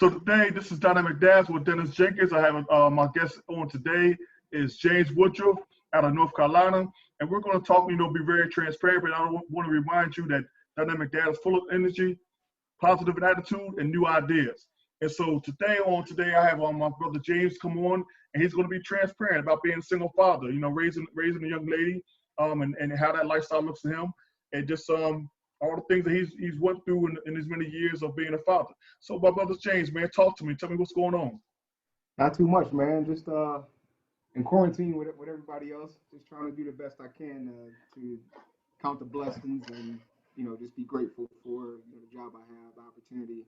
So today, this is Dynamic Dads with Dennis Jenkins. I have my guest on today is James Woodruff out of North Carolina, and we're going to talk. Be very transparent, but I want to remind you that Dynamic Dad is full of energy, positive attitude, and new ideas. And so today, I have my brother James come on, and he's going to be transparent about being a single father. Raising a young lady, and how that lifestyle looks to him, and just all the things that he's went through in his many years of being a father. So, my brother James, man, talk to me. Tell me what's going on. Not too much, man. Just in quarantine with everybody else. Just trying to do the best I can to count the blessings and just be grateful for the job I have, the opportunity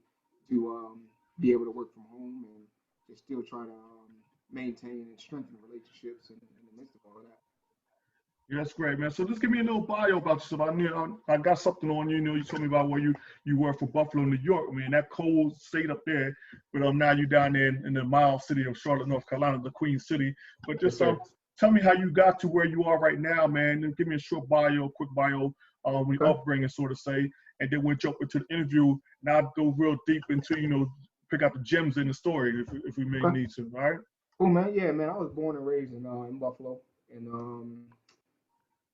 to be able to work from home and just still try to maintain and strengthen relationships in the midst of all of that. Yeah, that's great, man. So just give me a little bio about yourself. I got something on you. You told me about where you were from Buffalo, New York. I mean, that cold state up there. But now you're down there in the mild city of Charlotte, North Carolina, the Queen City. But just tell me how you got to where you are right now, man. And give me a short bio, quick bio, your upbringing, sort of say. And then we'll jump into the interview. Now I'll go real deep into, pick out the gems in the story if we may need to, all right? Cool, man. Yeah, man. I was born and raised in Buffalo. And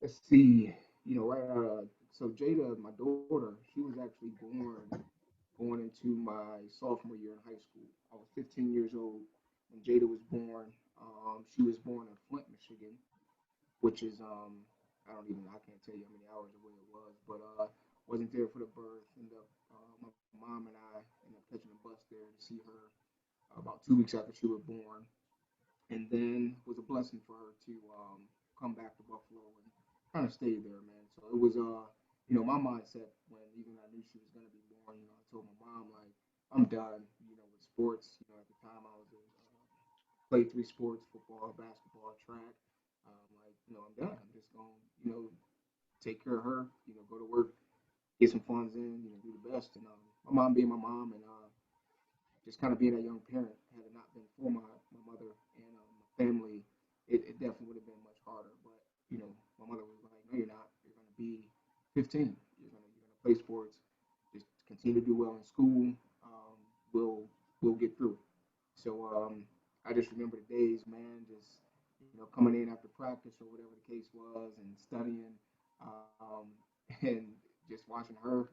let's see, right so Jada, my daughter, she was actually born going into my sophomore year in high school. I was 15 years old when Jada was born. She was born in Flint, Michigan, which is I can't tell you how many hours away it was, but wasn't there for the birth. My mom and I ended up catching a bus there to see her about 2 weeks after she was born, and then it was a blessing for her to come back to Buffalo and kind of stay there, man. So it was my mindset when even I knew she was gonna be born. I told my mom like I'm done, with sports. At the time I was played 3 sports: football, basketball, track. I'm done. I'm just gonna take care of her. Go to work, get some funds in, do the best. And my mom being my mom, and just kind of being a young parent, had it not been for my mother and my family, it definitely would have been much harder. But my mother was like, "No, you're not. You're going to be 15. You're gonna play sports. Just continue to do well in school. We'll get through it." So I just remember the days, man. Just coming in after practice or whatever the case was, and studying, um, and just watching her,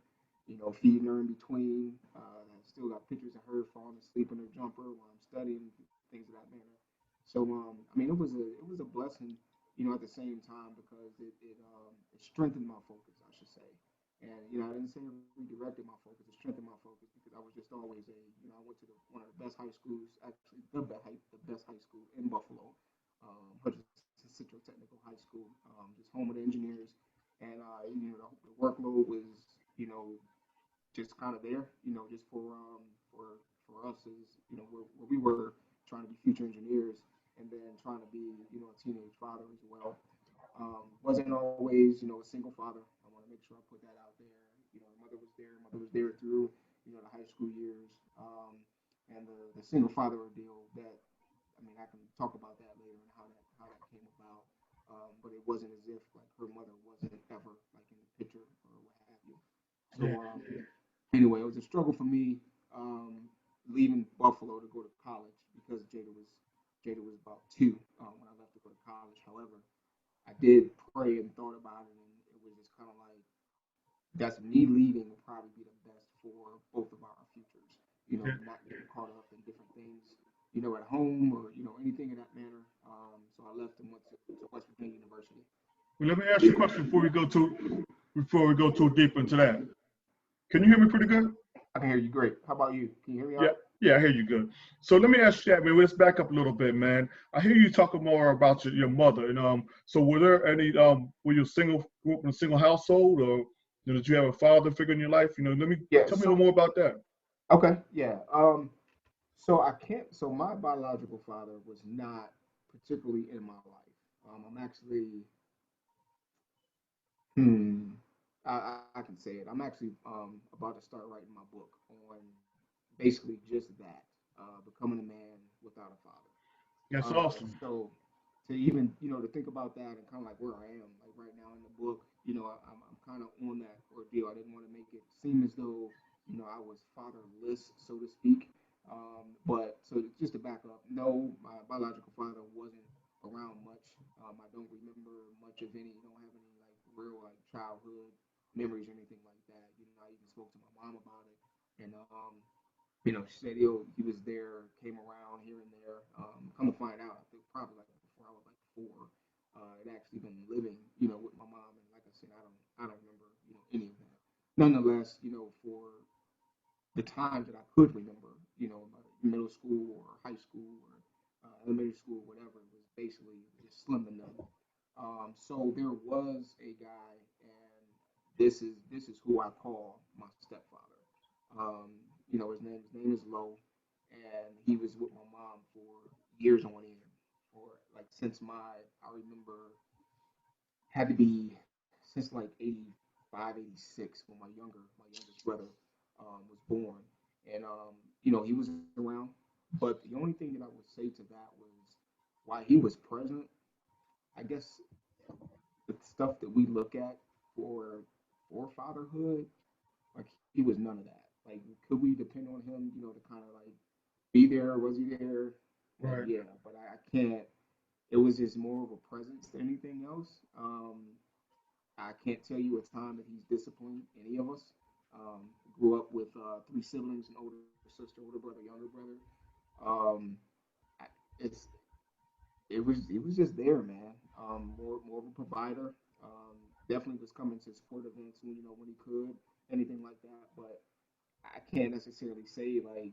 feeding her in between. I still got pictures of her falling asleep in her jumper while I'm studying, things of that manner. So it was a blessing, at the same time because it strengthened my focus, I should say. And I didn't say it redirected my focus; it strengthened my focus because I was just always I went to one of the best high schools, actually the best high school in Buffalo, Hutchinson Central Technical High School, just home of the engineers, and the workload was just kind of there, just for us as where we were trying to be future engineers, and then trying to be a teenage father as well. Wasn't always a single father. I want to make sure I put that out there. Mother was there. Mother was there through the high school years, and the single father ordeal. That I can talk about that later and how that came about. But it wasn't as if like her mother wasn't ever like in the picture or what have you. So anyway, it was a struggle for me leaving Buffalo to go to college because Jada was about 2 when I left to go to college. However, I did pray and thought about it, and it was just kind of like that's me leaving will probably be the best for both of our futures. Not getting caught up in different things, at home or anything in that manner. So I left and went to West Virginia University. Well, let me ask you a question before we go too deep into that. Can you hear me pretty good? I can hear you great. How about you? Can you hear me all Yeah. right? Yeah, I hear you good. So let me ask you that, man. Let's back up a little bit, man. I hear you talking more about your mother. So were there any were you grew up in a single household, or did you have a father figure in your life? Let me Yeah. tell me a little more about that. Okay. Yeah. So I can't. So my biological father was not particularly in my life. I'm actually. Hmm. I can say it. I'm actually about to start writing my book on basically just that, becoming a man without a father. That's awesome. So to even to think about that and kind of like where I am like right now in the book, I'm kind of on that ordeal. I didn't want to make it seem as though I was fatherless, so to speak. But so just to back up, no, my biological father wasn't around much. I don't remember much of any. Don't have any like real like childhood memories or anything like that. You know, I even spoke to my mom about it, and she said he was there, came around here and there. Come to find out, I think probably like before I was like four, had actually been living, with my mom. And like I said, I don't remember, any of that. Nonetheless, for the times that I could remember, middle school or high school or elementary school, whatever, it was basically just slim to none. So there was a guy, and this is who I call my stepfather. Um, his name is Low, and he was with my mom for years on end, for like since I remember had to be since like 85, 86 when my youngest brother was born, and he was around. But the only thing that I would say to that was why he was present. I guess the stuff that we look at for for fatherhood, like he was none of that. Like, could we depend on him, to kind of like be there? Was he there? Like, Right. yeah, but I can't. It was just more of a presence than anything else. I can't tell you a time that he's disciplined any of us. Grew up with three siblings, an older sister, older brother, younger brother. Um, I, it's it was just there, man. More of a provider. Definitely was coming to support events when he could, anything like that. But I can't necessarily say like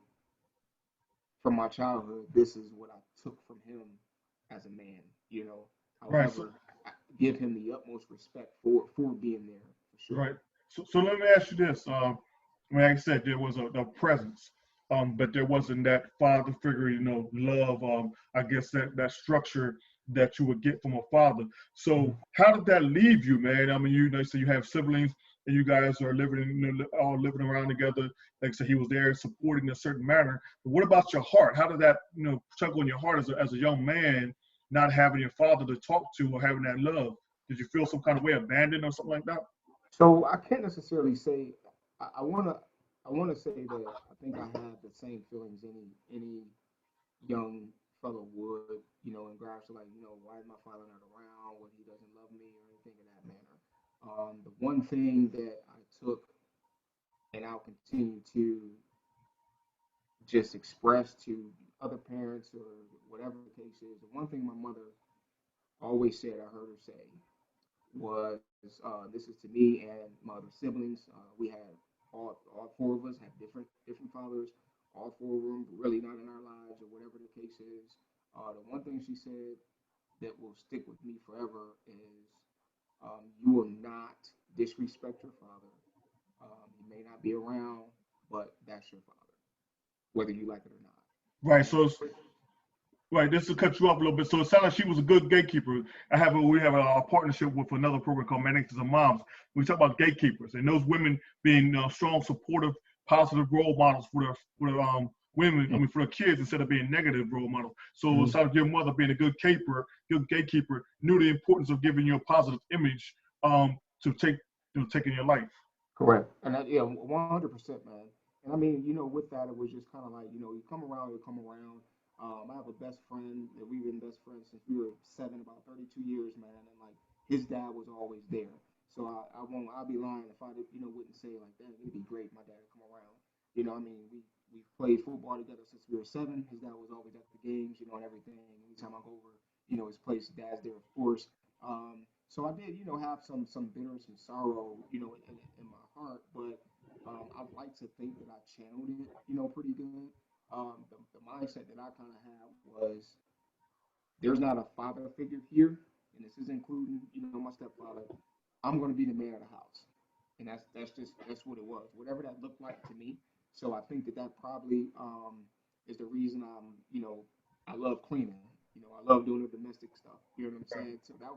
from my childhood, this is what I took from him as a man. Right. So However, I give him the utmost respect for being there for sure. right. So let me ask you this. Like I said, there was a presence, but there wasn't that father figure, love. I guess that structure that you would get from a father. So how did that leave you, man? I mean, so you have siblings, and you guys are living, all living around together. Like I said, he was there supporting in a certain manner. But what about your heart? How did that, tug on your heart as a young man, not having your father to talk to or having that love? Did you feel some kind of way abandoned or something like that? So I can't necessarily say I wanna say that I think I had the same feelings any young fellow would, in regards to like, why is my father not around? What he doesn't love me or anything in that manner. The one thing that I took and I'll continue to just express to other parents or whatever the case is, the one thing my mother always said, I heard her say, was this is to me and my other siblings. We had all four of us had different fathers. All four of them really not in our lives or whatever the case is. The one thing she said that will stick with me forever is you will not disrespect your father. He may not be around, but that's your father, whether you like it or not. Right. And So that's it's right. This will cut you off a little bit. So it sounds like she was a good gatekeeper. We have a partnership with another program called Managers of Moms. We talk about gatekeepers and those women being strong, supportive, positive role models for the women. I mean, for the kids instead of being negative role models. So it Mhm. sounds like your mother being a good gatekeeper, knew the importance of giving you a positive image to take in your life. Correct. And that, yeah, 100%, man. And I mean, with that, it was just kind of like, you come around, you come around. I have a best friend that we've been best friends since we were seven, about 32 years, man. And like his dad was always there. So I'll be lying if I, wouldn't say like, that it'd be great, my dad to come around. I mean, we've played football together since we were seven. His dad was always at the games, and everything. Anytime I go over, his place, dad's there, of course. So I did, have some bitter, some sorrow, in my heart, but I'd like to think that I channeled it, pretty good. The mindset that I kind of had was there's not a father figure here, and this is including, my stepfather. I'm going to be the man of the house, and that's what it was, whatever that looked like to me. So I think that probably is the reason I love cleaning. I love doing the domestic stuff. You know what I'm saying? So that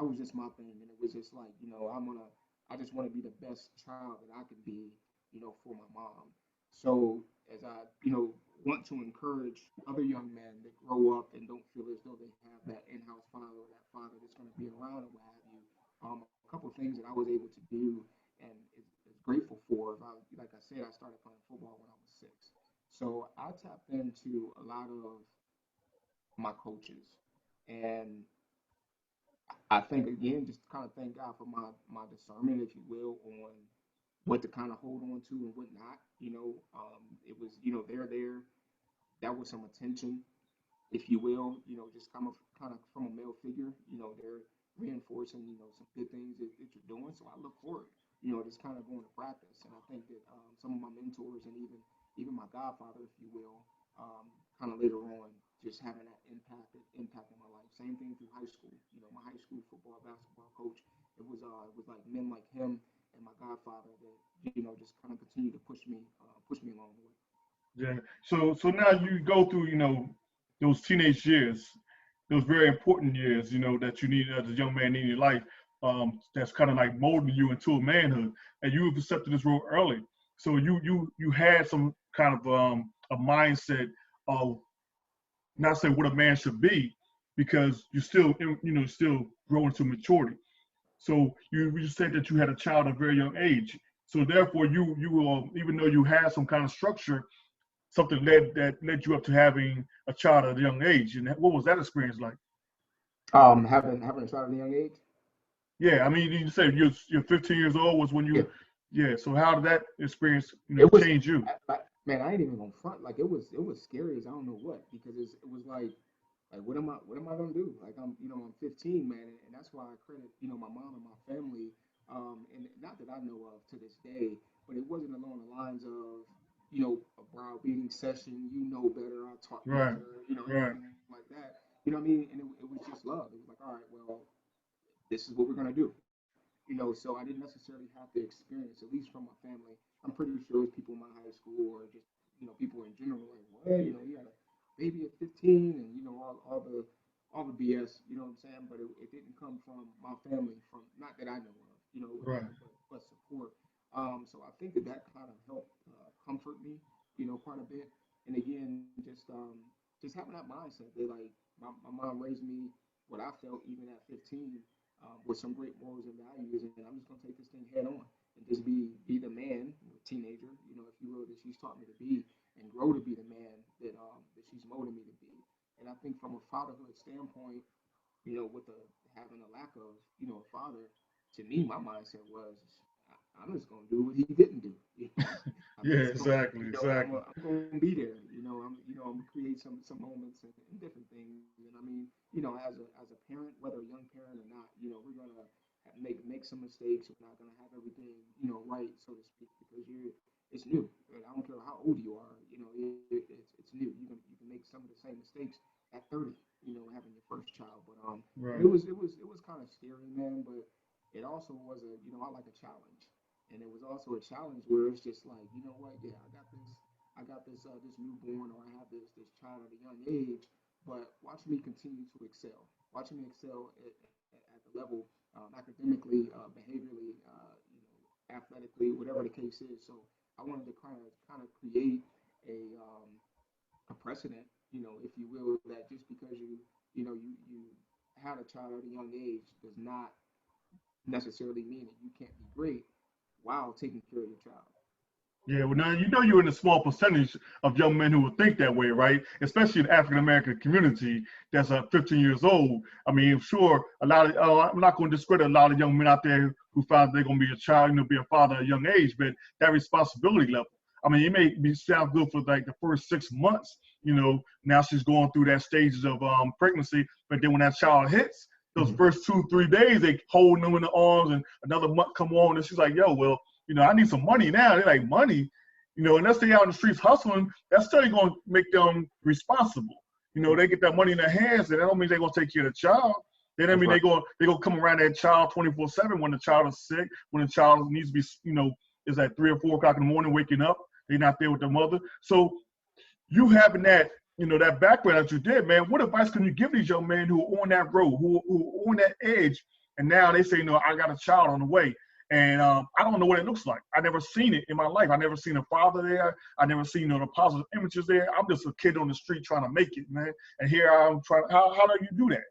was just my thing, and it was just like I just want to be the best child that I can be, for my mom. So as I want to encourage other young men that grow up and don't feel as though they have that in-house father or that father that's going to be around or what have you. A couple of things that I was able to do and is grateful for. Like I said, I started playing football when I was six. So I tapped into a lot of my coaches, and I think again, just kind of thank God for my discernment, if you will, on what to kind of hold on to and what not. It was, they're there. That was some attention, if you will, just kind of from a male figure, they're reinforcing, some good things that you're doing. So I look forward, just kind of going to practice. And I think that some of my mentors and even my godfather, if you will, kind of later on, just having that impact on my life. Same thing through high school. My high school football, basketball coach, it was like men like him and my godfather that, just kind of continue to push me along the way. Yeah. So now you go through, those teenage years, those very important years, that you need as a young man in your life. That's kind of like molding you into a manhood, and you have accepted this role early. So you had some kind of a mindset of not saying what a man should be, because you're still still growing to maturity. So you said that you had a child at a very young age. So therefore, you even though you had some kind of structure, something led you up to having a child at a young age. And what was that experience like? Having a child at a young age. Yeah, I mean, you said you're 15 years old was when Yeah, yeah. So how did that experience, it was. change you? Man, I ain't even gonna front. Like it was scary as I don't know what, because it was like what am I gonna do? Like I'm 15, man, and that's why I credit my mom and my family, and not that I know of to this day, but it wasn't along the lines of a browbeating session. You know better. I taught you Right, better. right, Anything like that. You know what I mean? And it was just love. It was like, all right, well, this is what we're gonna do. So I didn't necessarily have to experience, at least from my family. I'm pretty sure it's people in my high school or just people in general, like, what, you had a baby at 15, and all the BS, what I'm saying. But it didn't come from my family, from not that I know of, right. but support. So I think that kind of helped comfort me, quite a bit. And again, just having that mindset that, like, my mom raised me what I felt even at 15, with some great morals and values, and I'm just gonna take this thing head on and just be the man, teenager, if you will, that she's taught me to be, and grow to be the man that she's molded me to be. And I think from a fatherhood standpoint, with the having a lack of a father, to me, my mindset was, I'm just gonna do what he didn't do. I'm Yeah, just gonna, exactly, exactly. I'm gonna be there. I'm gonna create some moments and different things. And I mean, as a parent, whether a young parent or not, we're gonna make some mistakes. We're not gonna have everything right, so to speak, because it's new. And I don't care how old you are. It's new. You can make some of the same mistakes at 30. Having your first child, but Right. it was kind of scary, man. But it also was I like a challenge, and it was also a challenge where it's just like, what, yeah, I got this newborn, or I have this child at a young age, but watch me continue to excel. Watch me excel at the level, academically, behaviorally, athletically, whatever the case is. So I wanted to kind of create a um, a precedent, if you will, that just because you had a child at a young age does not necessarily mean that you can't be great while taking care of your child. Yeah, well, now you're in a small percentage of young men who would think that way, right? Especially in the African American community that's 15 years old. I mean, I'm sure a lot of, I'm not going to discredit a lot of young men out there who find they're going to be a child, be a father at a young age, but that responsibility level. I mean, it may sound good for like the first 6 months, now she's going through that stages of pregnancy, but then when that child hits, those Mm-hmm. first 2, 3 days, they holding them in the arms, and another month come on, and she's like, yo, well, I need some money now. They're like, money? Unless they out in the streets hustling, that's still going to make them responsible. Mm-hmm. They get that money in their hands, and that don't mean they're going to take care of the child. That don't That's mean right. they gonna come around that child 24/7 when the child is sick, when the child needs to be, is at 3 or 4 o'clock in the morning waking up. They're not there with their mother. So you having that, that background that you did, man, what advice can you give these young men who are on that road, who are on that edge, and now they say, I got a child on the way, and I don't know what it looks like. I never seen it in my life. I never seen a father there. I never seen the positive images there. I'm just a kid on the street trying to make it, man. And here I'm trying. How do you do that?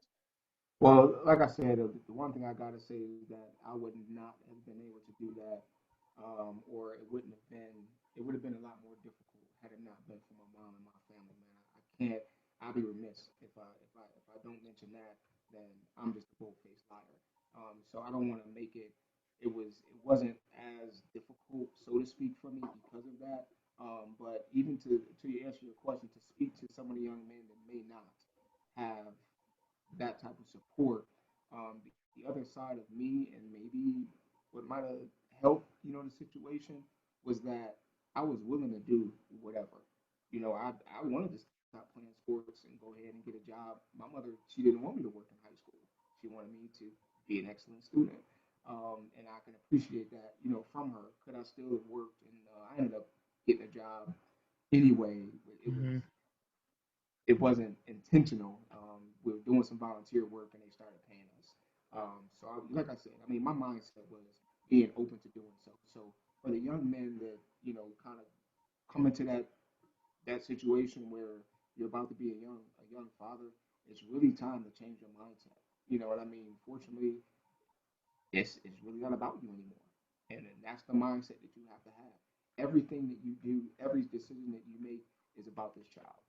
Well, like I said, the one thing I gotta say is that I would not have been able to do that, or it would have been a lot more difficult had it not been for than that, then I'm just a bold-faced liar. So I don't want to make it. It wasn't as difficult, so to speak, for me because of that. But even to answer your question, to speak to some of the young men that may not have that type of support. The other side of me, and maybe what might have helped, the situation was that I was willing to do whatever. I wanted to stop playing sports and go ahead and get a job. My mother, she didn't want me to work in high school. She wanted me to be an excellent student. And I can appreciate that, from her. Could I still have worked? And I ended up getting a job anyway. Hmm. It wasn't intentional. We were doing some volunteer work and they started paying us. Like I said, I mean, my mindset was being open to doing so. So for the young men that kind of come into that situation where you're about to be a young father, it's really time to change your mindset. You know what I mean? Fortunately, it's really not about you anymore, and then that's the mindset that you have to have. Everything that you do, every decision that you make is about this child.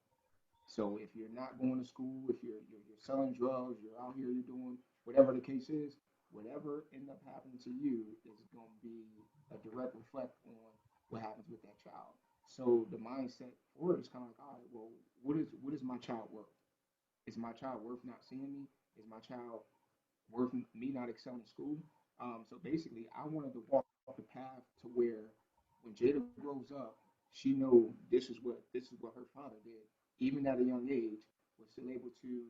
So if you're not going to school, if you're selling drugs, you're out here, you're doing whatever the case is, whatever end up happening to you is going to be a direct reflect on what happens with that child. So the mindset for it is kind of like, all right, well, what is my child worth? Is my child worth not seeing me? Is my child worth me not excelling in school? So basically, I wanted to walk the path to where when Jada grows up, she know this is what her father did, even at a young age, was still able to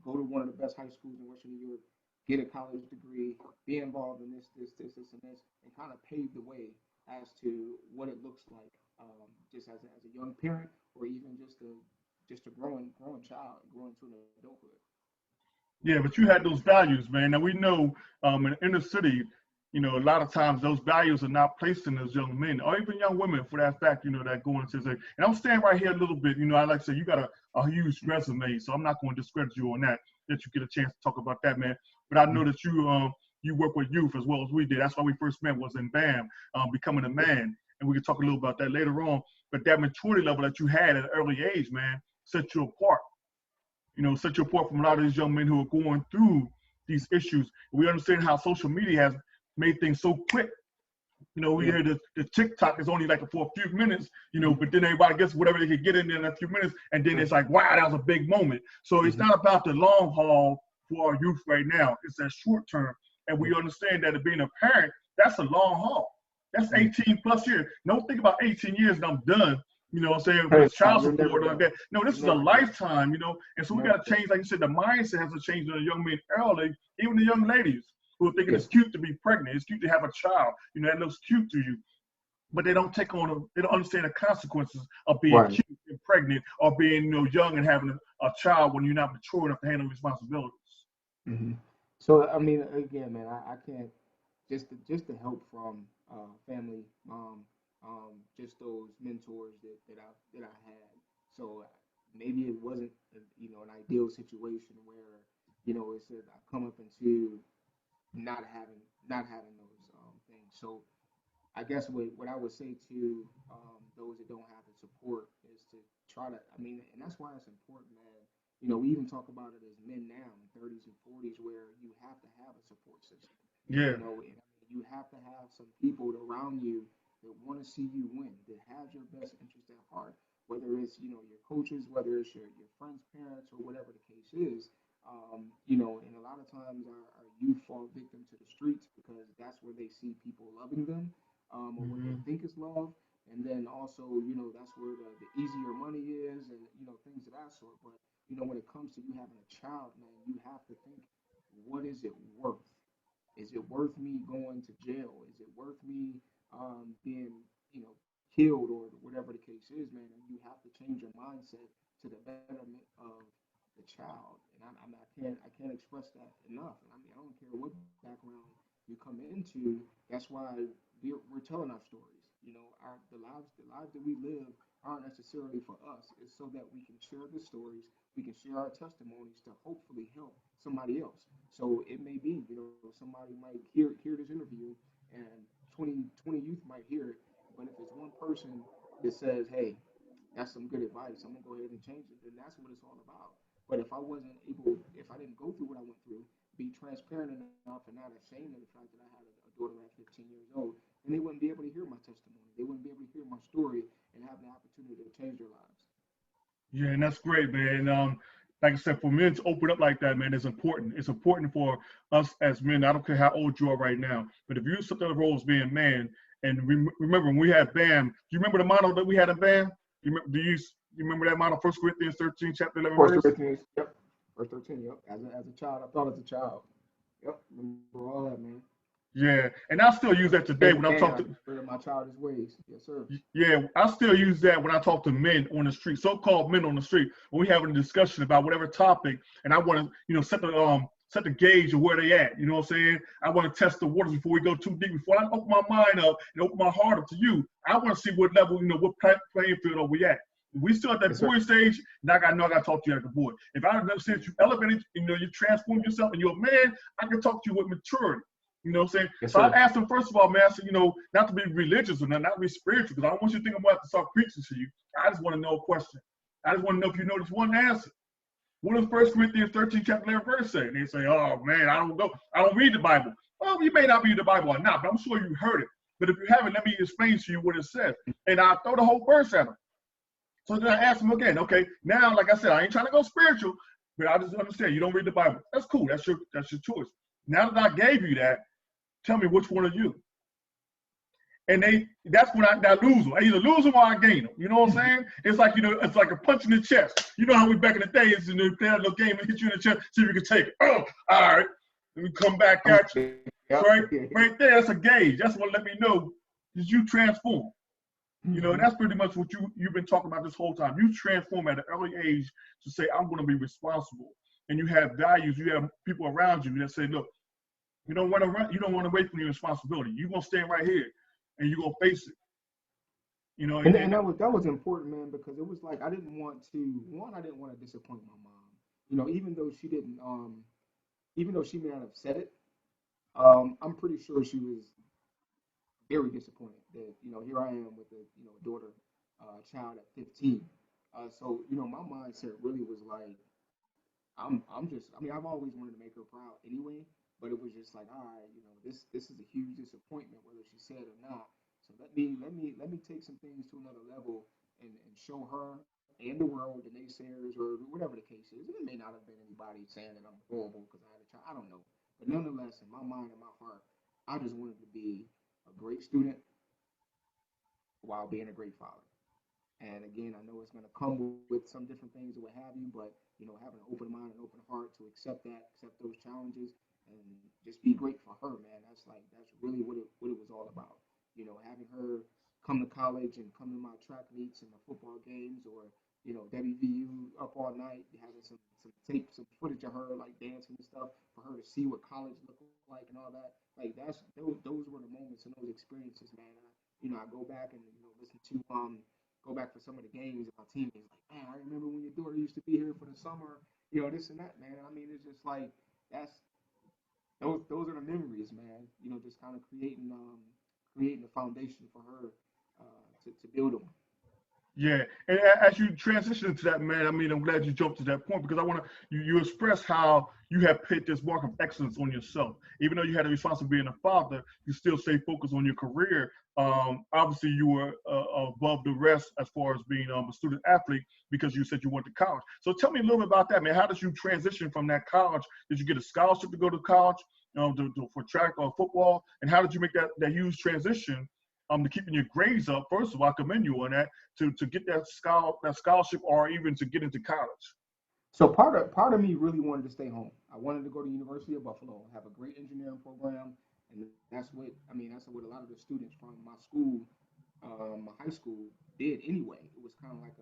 go to one of the best high schools in Western New York, get a college degree, be involved in this, and this, and kind of pave the way as to what it looks like, just as a young parent, or even just a growing child, growing to an adulthood. Yeah, but you had those values, man. Now we know in the inner city, a lot of times those values are not placed in those young men or even young women for that fact, that go into say, and I'm staying right here a little bit, I like to say you got a huge resume, so I'm not going to discredit you on that, that you get a chance to talk about that, man. But I know that you work with youth as well as we did. That's why we first met was in BAM, becoming a man. And we can talk a little about that later on. But that maturity level that you had at an early age, man, set you apart. Set you apart from a lot of these young men who are going through these issues. We understand how social media has made things so quick. We Yeah. hear the TikTok is only like for a few minutes, Mm-hmm. but then everybody gets whatever they can get in there in a few minutes, and then it's like, wow, that was a big moment. So it's Mm-hmm. not about the long haul for our youth right now. It's that short term. And Yeah. we understand that being a parent, that's a long haul. That's Mm-hmm. 18 plus years. Don't think about 18 years and I'm done. What I'm saying, Hey, with nah, child you're never support or like done. that. No, this You're is a never done. lifetime, and so we Never got to done. change, like you said, the mindset has to change in the young men early, even the young ladies who are thinking Yeah. it's cute to be pregnant, it's cute to have a child, that looks cute to you, but they don't understand the consequences of being Right. cute and pregnant or being, young and having a child when you're not mature enough to handle responsibilities. Mm-hmm. So I mean, again, man, I can't just the help from family, mom, just those mentors that I had. So maybe it wasn't an ideal situation where it said I come up into not having those things. So I guess what I would say to those that don't have the support is to try to. I mean, and that's why it's important, man. We even talk about it as men now in 30s and 40s, where you have to have a support system. Yeah. And I mean, you have to have some people around you that want to see you win, that has your best interest at heart. Whether it's your coaches, whether it's your friends' parents, or whatever the case is. And a lot of times our youth fall victim to the streets because that's where they see people loving them, or what they Hmm. think is love. And then also, that's where the easier money is, and things of that sort. But when it comes to you having a child, man, you have to think, what is it worth? Is it worth me going to jail? Is it worth me being killed, or whatever the case is, man? And you have to change your mindset to the betterment of the child. And I can't express that enough. And I mean, I don't care what background you come into. That's why we're telling our stories. The lives that we live aren't necessarily for us. It's so that we can share the stories, we can share our testimonies to hopefully help somebody else. So it may be, somebody might hear this interview, and 20 youth might hear it. But if it's one person that says, hey, that's some good advice, I'm gonna go ahead and change it, then that's what it's all about. But if I didn't go through what I went through, be transparent enough and not ashamed of the fact that I had a daughter at 15 years old, then they wouldn't be able to hear my testimony. They wouldn't be able to hear my story and have the opportunity to change their lives. Yeah, and that's great, man. Like I said, for men to open up like that, man, is important. It's important for us as men. I don't care how old you are right now, but if you accept the role as being a man, and remember when we had BAM, do you remember the motto that we had in BAM? You remember that motto, 1 Corinthians 13, chapter 11 First verse? Corinthians, yep. Verse 13, yep. As a child, I thought as a child. Yep. Remember all that, man. Yeah, and I still use that today when I'm And talking I to. rid of my childish ways. Yes, sir. Yeah, I still use that when I talk to men on the street, so-called men on the street, when we having a discussion about whatever topic, and I want to, set the gauge of where they at. You know what I'm saying? I want to test the waters before we go too deep. Before I open my mind up and open my heart up to you, I want to see what level, what playing field are we at. If we still at that Yes, boy sir. stage, now I got to talk to you as a boy. If I understand you elevated, you transformed yourself and you're a man, I can talk to you with maturity. You know what I'm saying? Yes, So I sir. asked him, first of all, man, I said, not to be religious or not to be spiritual, because I don't want you to think I'm going to have to start preaching to you. I just want to know a question. I just want to know if you know this one answer. What does 1 Corinthians 13, chapter 11, verse say? And they say, oh, man, I don't read the Bible. Well, you may not read the Bible or not, but I'm sure you heard it. But if you haven't, let me explain to you what it says. And I throw the whole verse at him. So then I asked him again, okay, now, like I said, I ain't trying to go spiritual, but I just understand you don't read the Bible. That's cool. That's your choice. Now that I gave you that, tell me which one are you? And that's when I lose them. I either lose them or I gain them. You know what I'm saying? It's like, it's like a punch in the chest. You know how we back in the days, play a little game and hit you in the chest, see if you can take it. Oh, all right. Let me come back at you. Yep. So right there, that's a gauge. That's what let me know, did you transform? And that's pretty much what you've been talking about this whole time. You transform at an early age to say, I'm going to be responsible. And you have values. You have people around you that say, look, you don't want to run. You don't want to wait from your responsibility. You're going to stand right here and you're going to face it. And that was important, man, because it was like I didn't want to disappoint my mom. Even though she may not have said it, I'm pretty sure she was very disappointed that here I am with a daughter, child at 15. So my mindset really was like I've always wanted to make her proud anyway, but it was just like, all right, this is a huge disappointment whether she said it or not. So let me take some things to another level and show her and the world, the naysayers or whatever the case is. And it may not have been anybody saying that I'm horrible because I had a child. I don't know, but nonetheless, in my mind and my heart, I just wanted to be a great student while being a great father. And again, I know it's going to come with some different things or what have you, but having an open mind and open heart to accept those challenges, and just be great for her, man. That's really what it was all about. Having her come to college and come to my track meets and my football games, or WVU up all night, having some tape, some footage of her like dancing and stuff for her to see what college looked like and all that. Like those were the moments and those experiences, man. I go back and listen to go back for some of the games and my teammates like, man, I remember when your daughter used to be here for the summer, this and that, man. I mean, it's just like that's those are the memories, man. Just kind of creating the foundation for her to build on. Yeah, and as you transition to that, man, I mean, I'm glad you jumped to that point because I want to you express how you have put this mark of excellence on yourself. Even though you had a responsibility being a father, you still stay focused on your career. Obviously, you were above the rest as far as being a student athlete because you said you went to college. So tell me a little bit about that, man. How did you transition from that college? Did you get a scholarship to go to college for track or football? And how did you make that huge transition? To keeping your grades up, first of all, I commend you on that to get that scholarship or even to get into college. So part of me really wanted to stay home. I wanted to go to University of Buffalo, have a great engineering program, and that's what a lot of the students from my school, my high school, did anyway. It was kind of like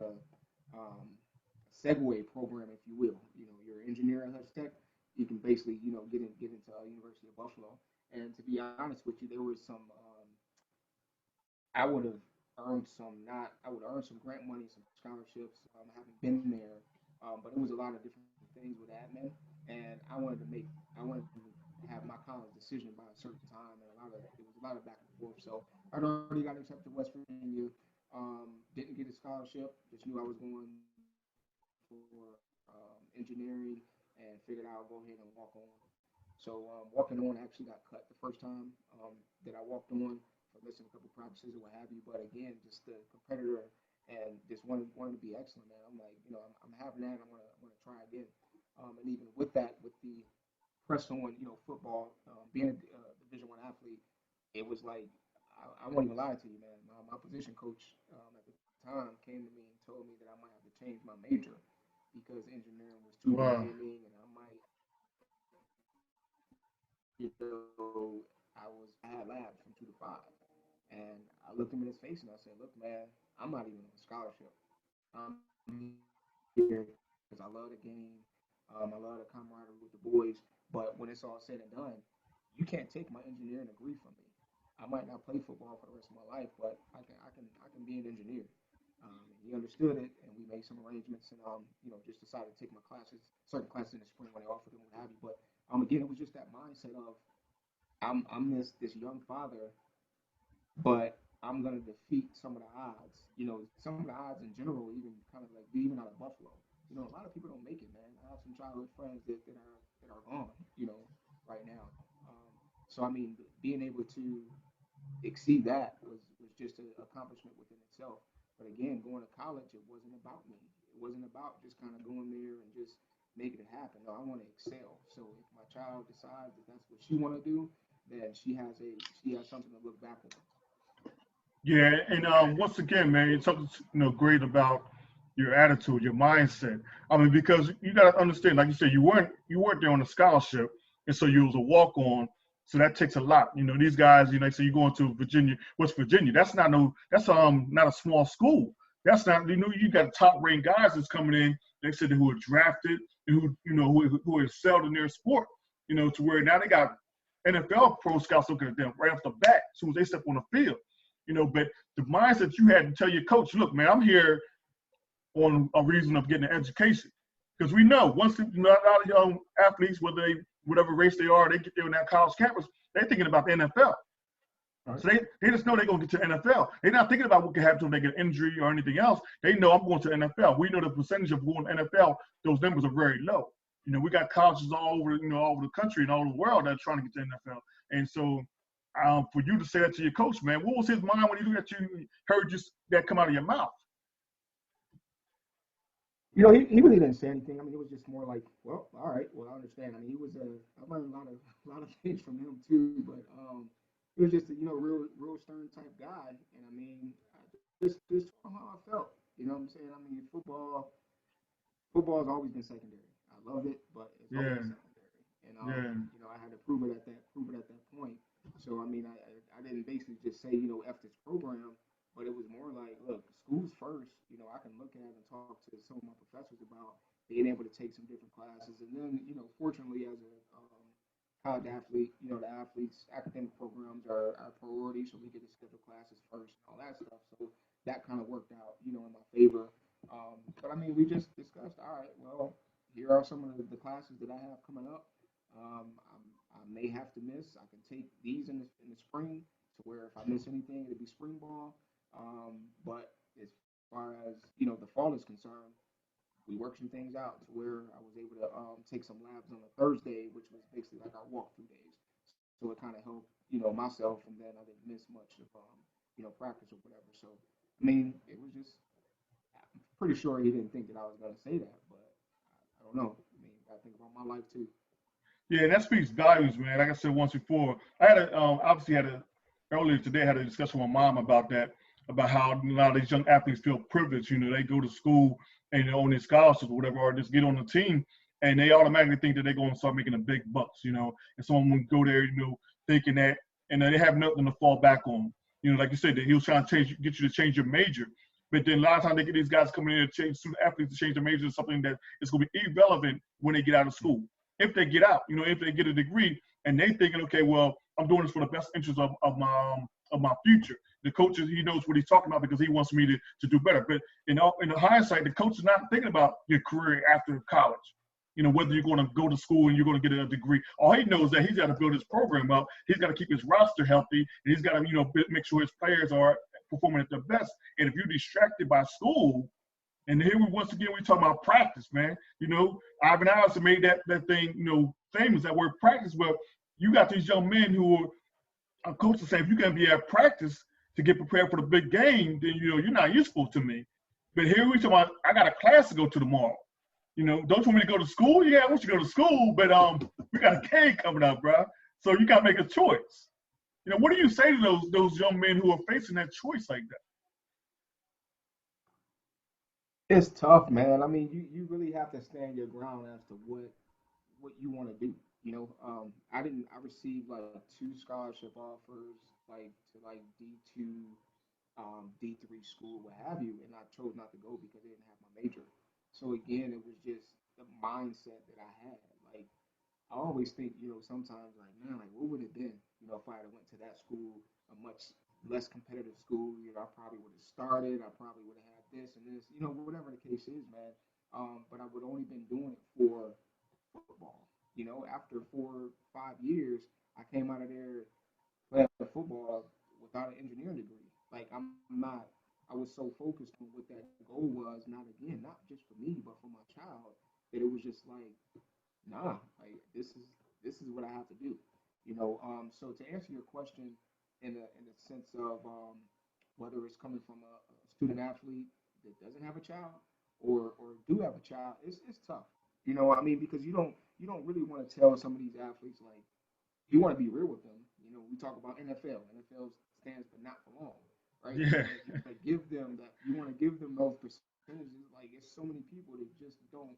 segue program, if you will. You're an engineer at Hutch Tech, you can basically get into University of Buffalo. And to be honest with you, there was some. I would have earned some not I would earn some grant money, some scholarships, having been there. But it was a lot of different things with admin, and I wanted to have my college decision by a certain time, and it was a lot of back and forth. So I'd already got accepted to West Virginia, didn't get a scholarship, just knew I was going for engineering, and figured I'll go ahead and walk on. So walking on actually got cut the first time that I walked on for missing a couple practices or what have you. But again, just the competitor and just wanted to be excellent, man. I'm like, I'm having that. I'm gonna try again. And even with that, with the press on, football, being a Division One athlete, it was like I won't even lie to you, man. My position coach at the time came to me and told me that I might have to change my major because engineering was too Wow. demanding, and I might, I had labs from 2 to 5, and I looked him in his face and I said, "Look, man, I'm not even on a scholarship. I'm here because I love the game. I love the camaraderie with the boys. But when it's all said and done, you can't take my engineering degree from me. I might not play football for the rest of my life, but I can be an engineer." He understood it, and we made some arrangements, and just decided to take my classes, certain classes in the spring when they offered them, what have you. But again, it was just that mindset of I'm this young father, but I'm gonna defeat some of the odds. Some of the odds in general, even kind of like even out of Buffalo. A lot of people don't make it, man. I have some childhood friends that are gone, right now. So I mean, being able to exceed that was just an accomplishment within itself. But again, going to college, it wasn't about me. It wasn't about just kind of going there and just making it happen. No, I want to excel. So if my child decides that that's what she want to do, then she has something to look back on. Yeah, and once again, man, it's something great about your attitude, your mindset. I mean, because you got to understand, like you said, you weren't there on a scholarship, and so you was a walk on. So that takes a lot. These guys, they say you're going to Virginia, West Virginia. That's not a small school. That's not you got top ranked guys that's coming in. They said who are drafted, who excelled in their sport. To where now they got NFL pro scouts looking at them right off the bat as soon as they step on the field. But the mindset you had to tell your coach, look, man, I'm here on a reason of getting an education. Because we know once a lot of young athletes, whatever race they are, they get there on that college campus, they're thinking about the NFL. Right. So they just know they're going to get to the NFL. They're not thinking about what could happen to them, they get an injury or anything else. They know I'm going to the NFL. We know the percentage of going to the NFL, those numbers are very low. We got colleges all over the country and all over the world that are trying to get to the NFL. And so for you to say that to your coach, man, what was his mind when you heard just that come out of your mouth? He really didn't say anything. I mean, it was just more like, well, all right, well, I understand. I mean, I learned a lot of things from him too, but he was just a real stern type guy, and I mean, just how I felt. You know what I'm saying? I mean, football has always been secondary. I love it, but it's always Yeah, been secondary, and yeah, I had to prove it at that point. So I mean, I didn't basically just say f this program, but it was more like, look, school's first. I can look at and talk to some of my professors about being able to take some different classes, and then fortunately as a college athlete, the athletes academic programs are our priority, so we get to schedule classes first and all that stuff. So that kind of worked out, in my favor. But I mean, we just discussed, all right, well, here are some of the classes that I have coming up. I may have to miss. I can take these in the spring, to where if I miss anything, it'll be spring ball. But as far as the fall is concerned, we worked some things out to where I was able to take some labs on a Thursday, which was basically like our walkthrough days. So it kind of helped myself, and then I didn't miss much of practice or whatever. So I mean, it was just, I'm pretty sure he didn't think that I was gonna say that, but I don't know. I mean, I think about my life too. yeah. And that speaks volumes, man. Like I said once before, I had earlier today I had a discussion with my mom about that, about how a lot of these young athletes feel privileged. They go to school and they're on their scholarships or whatever, or just get on the team, and they automatically think that they're going to start making the big bucks. And someone would go there, thinking that, and they have nothing to fall back on. Like you said, that he was trying to get you to change your major. But then a lot of times they get these guys coming in and change student athletes to change their major to something that is going to be irrelevant when they get out of school. If they get out, if they get a degree, and they thinking, okay, well, I'm doing this for the best interest of my future. The coach, he knows what he's talking about because he wants me to do better. But in the hindsight, the coach is not thinking about your career after college. Whether you're going to go to school and you're going to get a degree. All he knows is that he's got to build his program up. He's got to keep his roster healthy, and he's got to, make sure his players are performing at their best. And if you're distracted by school, And here we once again we talk about practice, man. Ivan Allison made that thing, famous, that word practice. Well, you got these young men who are coaches saying if you're gonna be at practice to get prepared for the big game, then you're not useful to me. But here we talk about I got a class to go to tomorrow. Don't you want me to go to school? Yeah, I want you to go to school, but we got a game coming up, bro. So you gotta make a choice. What do you say to those young men who are facing that choice like that? It's tough, man. I mean, you really have to stand your ground as to what you want to do. I received like two scholarship offers, like to like D2, D3 school, what have you, and I chose not to go because they didn't have my major. So again, it was just the mindset that I had. Like I always think, sometimes like, man, like what would it been, if I had went to that school, a much less competitive school, I probably would have started, I probably would have had this and this, whatever the case is, man. But I would only been doing it for football. After 4 or 5 years, I came out of there playing football without an engineering degree. Like I'm not, I was so focused on what that goal was, not just for me, but for my child, that it was just like, nah, like this is what I have to do. So to answer your question in the sense of whether it's coming from a student athlete that doesn't have a child or do have a child, it's tough. What I mean? Because you don't really want to tell some of these athletes like you want to be real with them. We talk about NFL. NFL stands for not for long, right? Yeah, You want to give them that. You want to give them those percentages. Like it's so many people that just don't,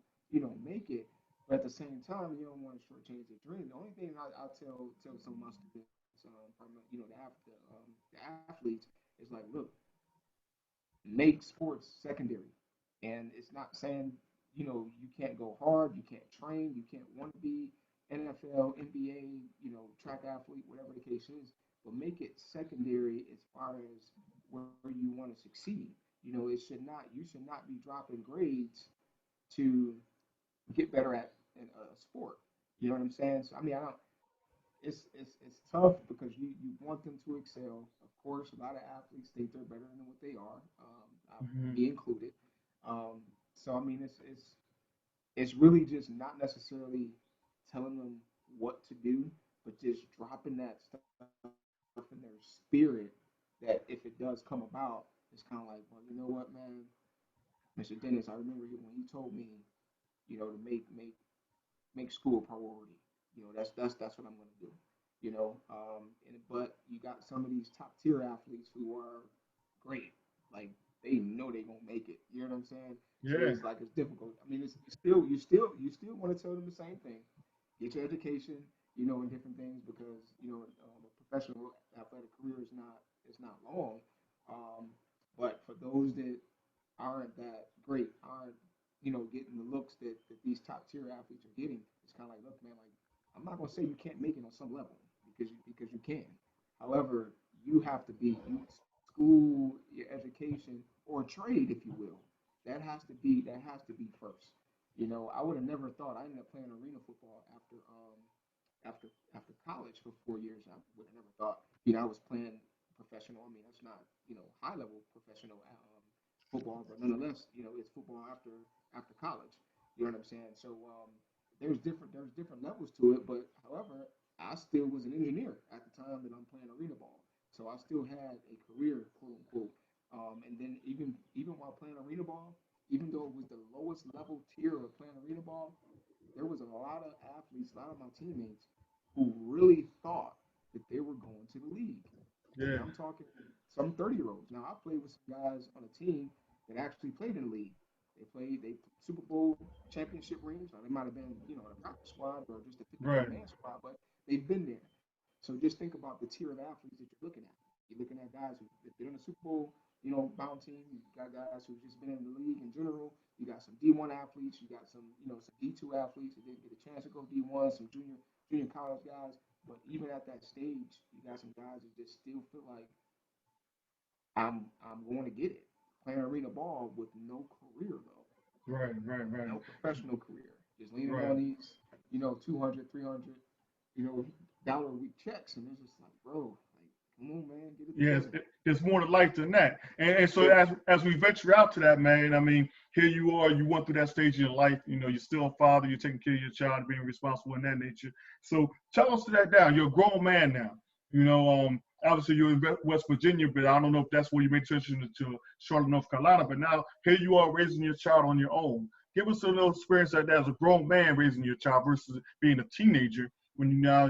make it. But at the same time, you don't want to shortchange their dream. The only thing I tell some of my students, the athletes, is like, look, make sports secondary. And it's not saying, you can't go hard, you can't train, you can't want to be NFL, NBA, track athlete, whatever the case is, but make it secondary as far as where you want to succeed. You should not be dropping grades to get better at a sport. You know what I'm saying? So I mean, I don't. It's tough because you want them to excel. Of course, a lot of athletes think they're better than what they are. hmm Me included. So I mean, it's really just not necessarily telling them what to do, but just dropping that stuff in their spirit that if it does come about, it's kind of like, well, you know what, man, Mr. Dennis, I remember when you told me, to make school a priority. That's what I'm going to do. But you got some of these top tier athletes who are great. Like they know they're gonna make it. You know what I'm saying? So yeah, it's like it's difficult. I mean, it's you still want to tell them the same thing. Get your education, and different things because a professional athletic career is not long. Um, but for those that aren't that great, aren't getting the looks that these top tier athletes are getting, it's kind of like, look, man, like I'm not gonna say you can't make it on some level because you can. However, you have to be school, your education, or trade, if you will. That has to be first. I would have never thought I ended up playing arena football after college for 4 years. I would have never thought. I was playing professional. I mean, that's not high level professional football, but nonetheless, it's football after college. You know what I'm saying? So there's different levels to it, but however, I still was an engineer at the time that I'm playing arena ball. So I still had a career, quote unquote. And then even while playing arena ball, even though it was the lowest level tier of playing arena ball, there was a lot of athletes, a lot of my teammates who really thought that they were going to the league. yeah, And I'm talking some 30-year-olds. Now I played with some guys on a team that actually played in the league. They Super Bowl championship rings. Now they might have been, in a practice squad or just a 53 right. man squad, but they've been there. So just think about the tier of athletes that you're looking at. You're looking at guys who've been in the Super Bowl, bound team. You got guys who've just been in the league in general. You got some D1 athletes. You got some D2 athletes that didn't get a chance to go D1. Some junior college guys. But even at that stage, you got some guys that just still feel like I'm going to get it. Playing arena ball with no career though, Right, right, right, no professional career. Just leaning right. on these, 200, 300, you know, dollar a week checks, and it's just like, bro, like, Come on, man, get it Yes, together. there's more to life than that. And so Yeah. as we venture out to that, man, I mean, here you are, you went through that stage of your life, you're still a father, you're taking care of your child, being responsible in that nature. So tell us to that down. You're a grown man now. Obviously you're in West Virginia, but I don't know if that's where you made transition to Charlotte, North Carolina. But now here you are raising your child on your own. Give us a little experience like that as a grown man raising your child versus being a teenager when you're now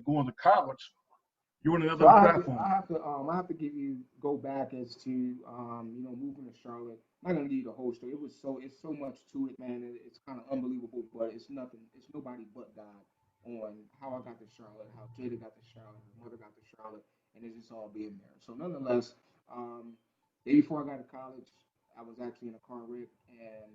going to college. You're on So another I have to, platform. I have to give you go back as to, moving to Charlotte. I'm not gonna give you the whole story. It's so much to it, man. It's kind of unbelievable, but it's nothing. It's nobody but God on how I got to Charlotte, how Jada got to Charlotte, her mother got to Charlotte, and it's just all being there. So nonetheless, day before I got to college, I was actually in a car wreck and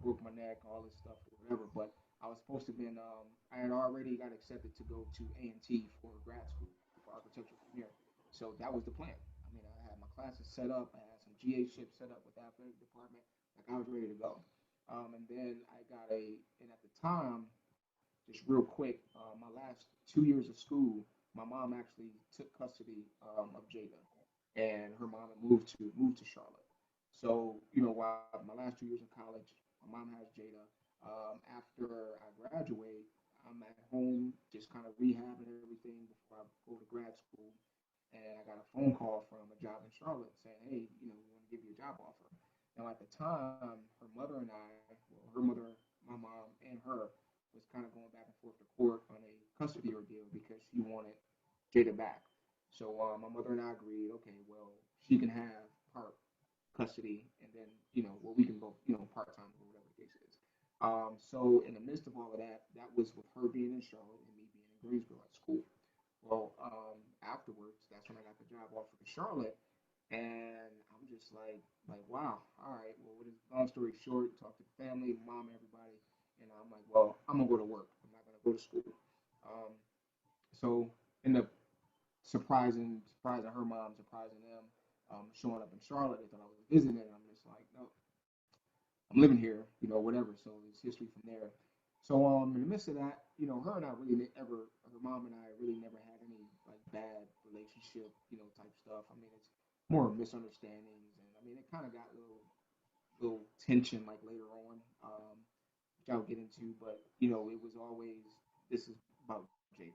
broke my neck, all this stuff or whatever. But I was supposed to be I had already got accepted to go to A&T for grad school for architecture from here. So that was the plan. I mean, I had my classes set up. I had some GA ships set up with the athletic department. Like I was ready to go. And then and at the time, just real quick, my last 2 years of school, my mom actually took custody of Jada, and her mom had moved to Charlotte. So while my last 2 years in college, my mom has Jada. After I graduate, I'm at home just kind of rehabbing everything before I go to grad school, and I got a phone call from a job in Charlotte saying, "Hey, we want to give you a job offer." Now at the time, her mother and I, well, her mother, my mom, and her was kind of going back and forth to court on a custody ordeal because she wanted Jada back. So my mother and I agreed, okay, well, she can have part custody, and then well, we can both part time or whatever the case is. So in the midst of all of that, that was with her being in Charlotte and me being in Greensboro at school. Well, afterwards, that's when I got the job offer to Charlotte, and I'm just like, wow, all right. Well, what is long story short? Talk to the family, mom, everybody, and I'm like, well, I'm gonna go to work. I'm not gonna go to school. Um, so end up surprising her mom, surprising them, showing up in Charlotte. They thought I was visiting, and I'm just like, no, I'm living here, whatever. So it's history from there. So in the midst of that, her and I really ever, her mom and I really never had any like bad relationship, type stuff. I mean, it's more misunderstandings, and I mean, it kind of got a little tension like later on, which I'll get into. But it was always this is about Jada,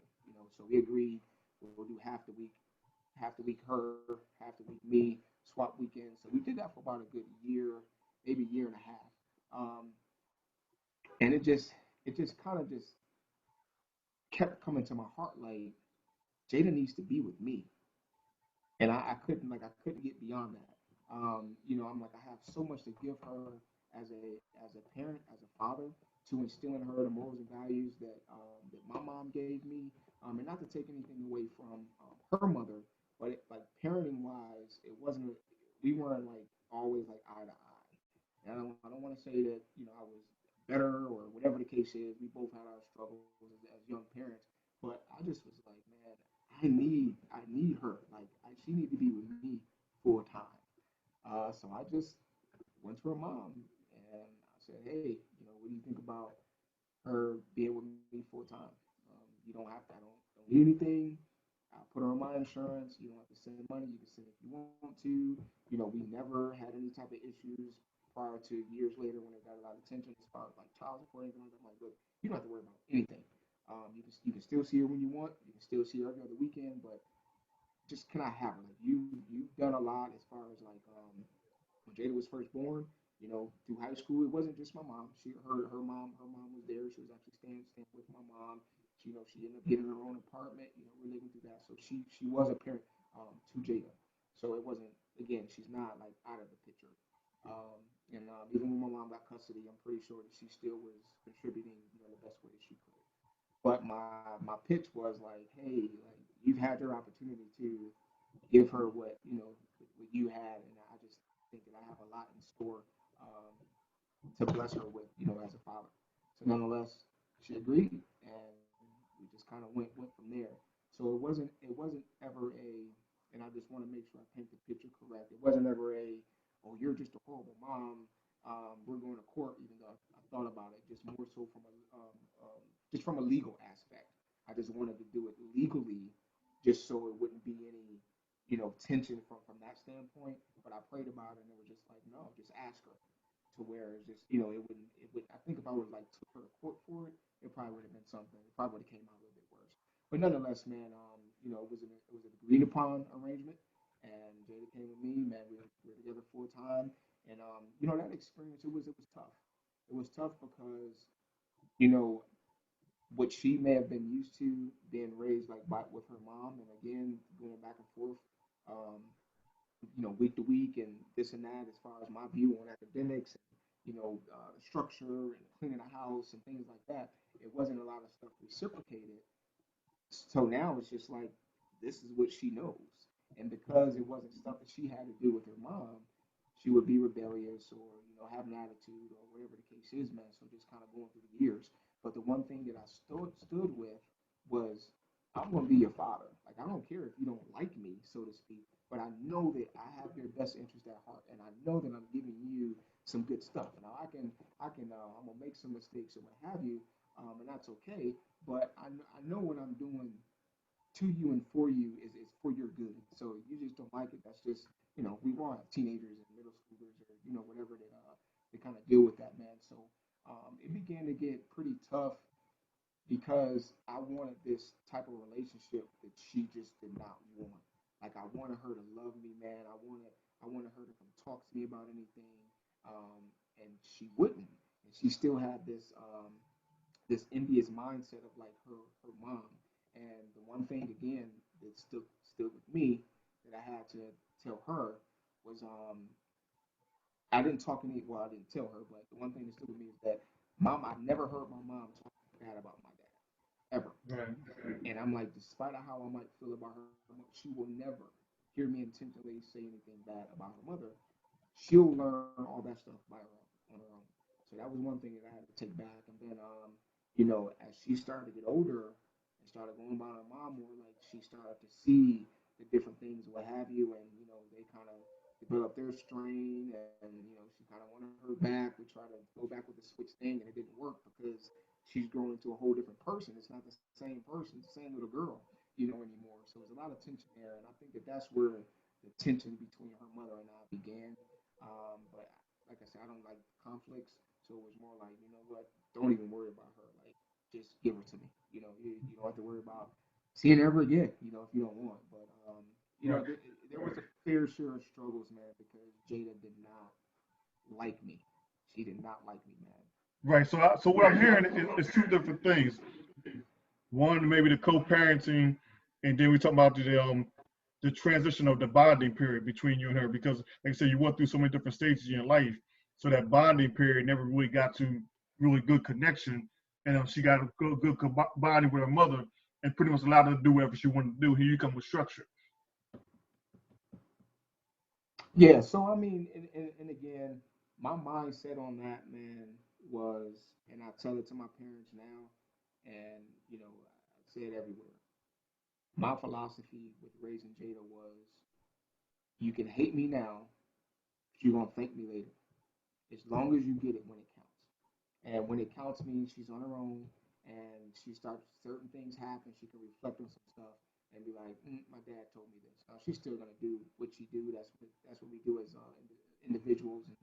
So we agreed we'll do half the week her, half the week me, swap weekends. So we did that for about a good year, maybe year and a half. Um, and it just kind of just kept coming to my heart like Jada needs to be with me, and I couldn't get beyond that. I'm like I have so much to give her as a parent, as a father, to instill in her the morals and values that my mom gave me, and not to take anything away from her mother, but like parenting wise, it wasn't we weren't like always like eye to eye. And I don't want to say that I was better or whatever the case is. We both had our struggles as young parents, but I just was like, man, I need her. She need to be with me full time. So I just went to her mom and I said, hey, what do you think about her being with me full time? You don't have to. I don't need anything. I'll put her on my insurance. You don't have to send money. You can send if you want to. We never had any type of issues prior to years later when it got a lot of attention as far as like child support or anything like that. I'm like, look, you don't have to worry about anything. You can still see her when you want. You can still see her every other weekend, but just can I have her? Like you've done a lot as far as like when Jada was first born. Through high school, it wasn't just my mom. Her mom was there. She was actually staying with my mom. She ended up getting her own apartment. We're living through that. So she was a parent to Jada. So it wasn't again. She's not like out of the picture. And even when my mom got custody, I'm pretty sure that she still was contributing, the best way that she could. But my pitch was like, hey, like you've had your opportunity to give her what you had, and I just think that I have a lot in store um, to bless her with, as a father. So nonetheless, she agreed, and we just kind of went from there. So it wasn't ever and I just want to make sure I paint the picture correct. It wasn't ever oh, you're just a horrible mom. We're going to court, even though I thought about it, just more so from a legal aspect. I just wanted to do it legally just so it wouldn't be any, tension from that standpoint. But I prayed about it, and it was just like, no, just ask her, to where it's just, it wouldn't, it would. I think if I would like took her to court for it, it probably would have been something. It probably would have came out a little bit worse. But nonetheless, man, it was an agreed upon arrangement, and Jada came with me. Man, we were together full time, and that experience, it was tough. It was tough because you know what she may have been used to being raised like by, with her mom, and again going back and forth, um, week to week and this and that as far as my view on academics and structure and cleaning the house and things like that. It wasn't a lot of stuff reciprocated, so now it's just like this is what she knows. And because it wasn't stuff that she had to do with her mom, she would be rebellious or, have an attitude or whatever the case is, man. So just kind of going through the years. But the one thing that I stood with was I'm gonna be your father. Like I don't care if you don't like me, so to speak, but I know that I have your best interest at heart, and I know that I'm giving you some good stuff. Now I'm gonna make some mistakes or what have you, and that's okay. But I know what I'm doing to you and for you is for your good. So you just don't like it. That's just we all have teenagers and middle schoolers or whatever that they kind of deal with that, man. So it began to get pretty tough because I wanted this type of relationship that she just did not want. Like I wanted her to love me, man. I wanted her to come talk to me about anything, um, and she wouldn't. And she still had this envious mindset of like her mom. And the one thing again that stood with me that I had to tell her was I didn't talk any well, I didn't tell her, but the one thing that stood with me is that mom I never heard my mom talk bad about my dad. Ever. Right. And I'm like, despite of how I might feel about her, she will never hear me intentionally say anything bad about her mother. She'll learn all that stuff by her own on her own. So that was one thing that I had to take back. And then, as she started to get older and started going by her mom more, like she started to see the different things, what have you, and they kind of developed their strain, and she kind of wanted her back. We tried to go back with the switch thing, and it didn't work because she's grown into a whole different person. It's not the same person, it's the same little girl, anymore. So there's a lot of tension there, and I think that that's where the tension between her mother and I began. But like I said, I don't like conflicts, so it was more like, you know what, don't even worry about her. Like, just give her to me. You don't have to worry about seeing her ever again. If you don't want. But Right. there was a fair share of struggles, man, because Jada did not like me. She did not like me, man. Right. So what I'm hearing is two different things. One, maybe the co-parenting, and then we talk about the transition of the bonding period between you and her, because like I said, you went through so many different stages in your life, so that bonding period never really got to really good connection, and she got a good bonding with her mother, and pretty much allowed her to do whatever she wanted to do. Here you come with structure. Yeah, so I mean, and again, my mindset on that, man, was, and I tell it to my parents now, and I say it everywhere. My philosophy with raising Jada was, you can hate me now, but you're gonna thank me later, as long as you get it when it counts. And when it counts means she's on her own and she starts certain things happen, she can reflect on some stuff and be like, my dad told me this. Now she's still gonna do what she do. That's what we do as individuals and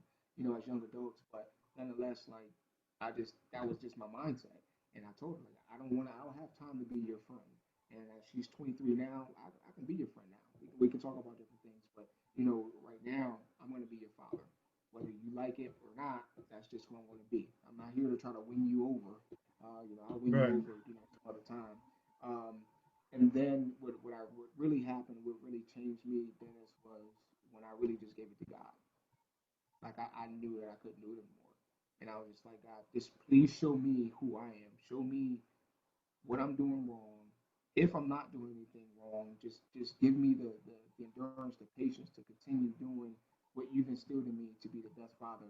as young adults. But nonetheless, like that was just my mindset. And I told her like, I don't have time to be your friend. And as she's 23 now, I can be your friend now. We can talk about different things, but right now I'm gonna be your father. Whether you like it or not, that's just who I'm going to be. I'm not here to try to win you over. I'll win you Right. over, some other time. Um, and then what really happened, what really changed me, Dennis, was when I really just gave it to God. Like I knew that I couldn't do it anymore, and I was just like, God, just please show me who I am. Show me what I'm doing wrong. If I'm not doing anything wrong, just give me the endurance, the patience to continue doing what you've instilled in me to be the best father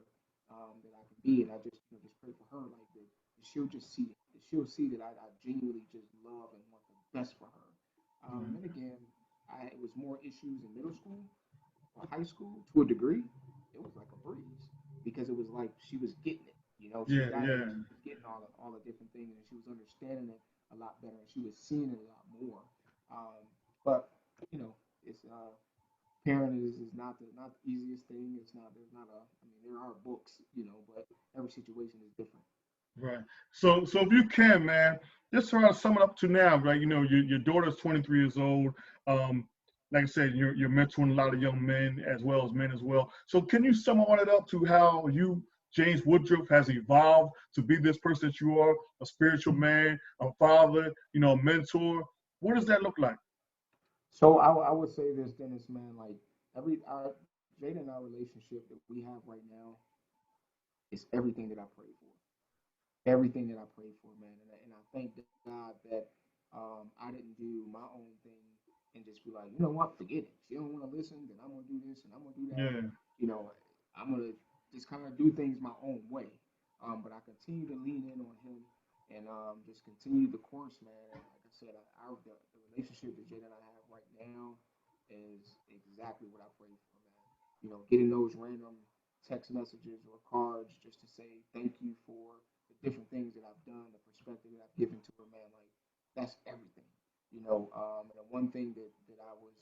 that I can be. And I just pray for her, like that she'll just see it. That she'll see that I genuinely just love and want the best for her. Right. And again, it was more issues in middle school or high school to a degree. It was like a breeze because it was like she was getting it. She Yeah. got it Yeah. and she was getting all the different things and she was understanding it a lot better and she was seeing it a lot more. Um, But you know, it's parenting is not the easiest thing. It's not there's not a I mean there are books, but every situation is different. Right. So if you can, man, just try to sum it up to now, right? Your daughter's 23 years old. Um, like I said, you're mentoring a lot of young men as well as men as well. So can you sum it up to how you, James Woodruff, has evolved to be this person that you are, a spiritual man, a father, a mentor? What does that look like? So I would say this, Dennis, man, like Jada and our relationship that we have right now is everything that I pray for. Everything that I pray for, man. And I thank God that I didn't do my own thing and just be like, you know what, forget it. She don't want to listen, then I'm gonna do this and I'm gonna do that. Yeah. You know, I'm gonna just kind of do things my own way. But I continue to lean in on him and just continue the course, man. And like I said, the relationship that Jada and I have right now is exactly what I prayed for, man. Getting those random text messages or cards just to say thank you for the different things that I've done, the perspective that I've given to her, man. Like that's everything. And the one thing that I was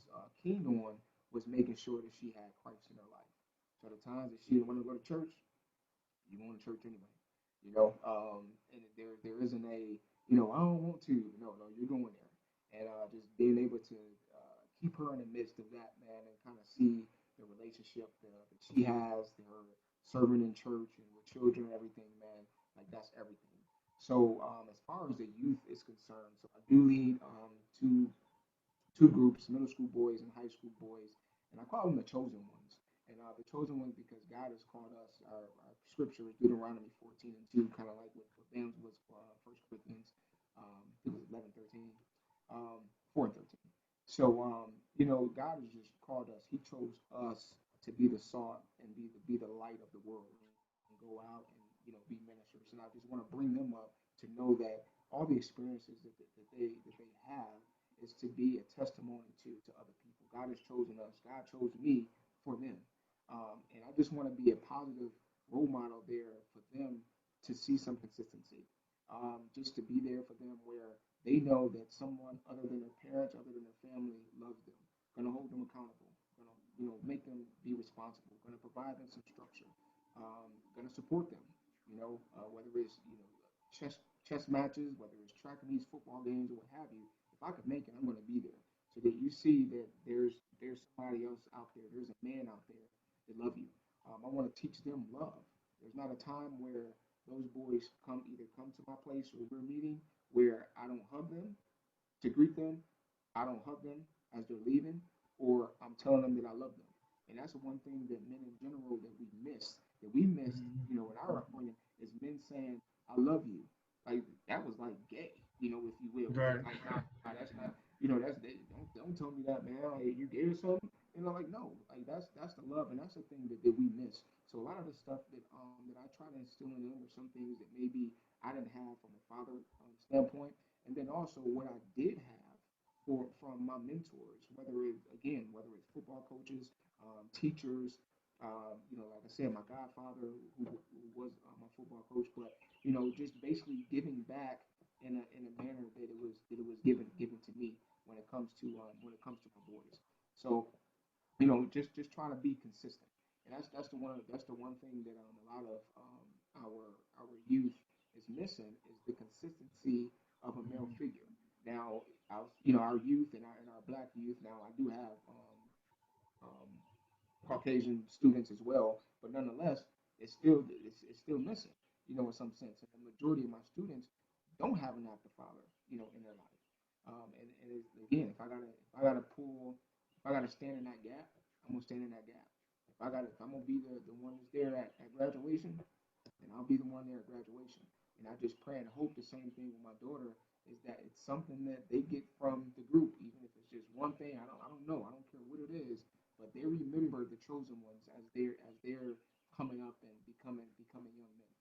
keen on was making sure that she had Christ in her life. So the times that she didn't want to go to church, you going to church anyway. And there isn't I don't want to. No, you're going there, and just being able to keep her in the midst of that, man, and kind of see the relationship that she has, her serving in church and with children and everything, man, like that's everything. So as far as the youth is concerned, so I do lead two groups, middle school boys and high school boys, and I call them the chosen ones. And the chosen ones because God has called us. Our scripture is Deuteronomy 14:2, kind of like what Bam's was 1 Corinthians, it was 11:13, 4 and 13. So God has just called us. He chose us to be the salt and be the light of the world and go out and be ministers. And I just want to bring them up to know that all the experiences that they have is to be a testimony to other people. God has chosen us. God chose me for them. And I just want to be a positive role model there for them to see some consistency. Just to be there for them where they know that someone other than their parents, other than their family, loves them, going to hold them accountable, going to make them be responsible, going to provide them some structure, going to support them. Whether it's chess matches, whether it's track and these football games or what have you. If I could make it, I'm going to be there so that you see that there's somebody else out there. There's a man out there that love you. I want to teach them love. There's not a time where those boys come to my place or we're meeting where I don't hug them to greet them. I don't hug them as they're leaving, or I'm telling them that I love them. And that's the one thing that men in general that we miss. That we missed, in our upbringing, is men saying "I love you." Like that was like gay, if you will. Right. It's like, nah, that's not, don't tell me that, man. Like, you gay or something. Like no, like that's the love, and that's the thing that we miss. So a lot of the stuff that I try to instill in them are some things that maybe I didn't have from a father standpoint, and then also what I did have from my mentors, whether it's football coaches, teachers, like I said, my godfather who was my football coach, but just basically giving back in a manner that it was given to me when it comes to my boys. So just trying to be consistent, and that's the one thing that a lot of our youth is missing is the consistency of a male figure. Now, our youth and our black youth. Now, I do have um, Caucasian students as well, but nonetheless, it's still missing, in some sense. And the majority of my students don't have an active father, in their life. Again, if I gotta stand in that gap, I'm gonna stand in that gap. If I'm gonna be the one that's there at graduation, then I'll be the one there at graduation. And I just pray and hope the same thing with my daughter is that it's something that they get from the group, even if it's just one thing. I don't know. I don't care what it is, but they remember the chosen ones as they're coming up and becoming young men.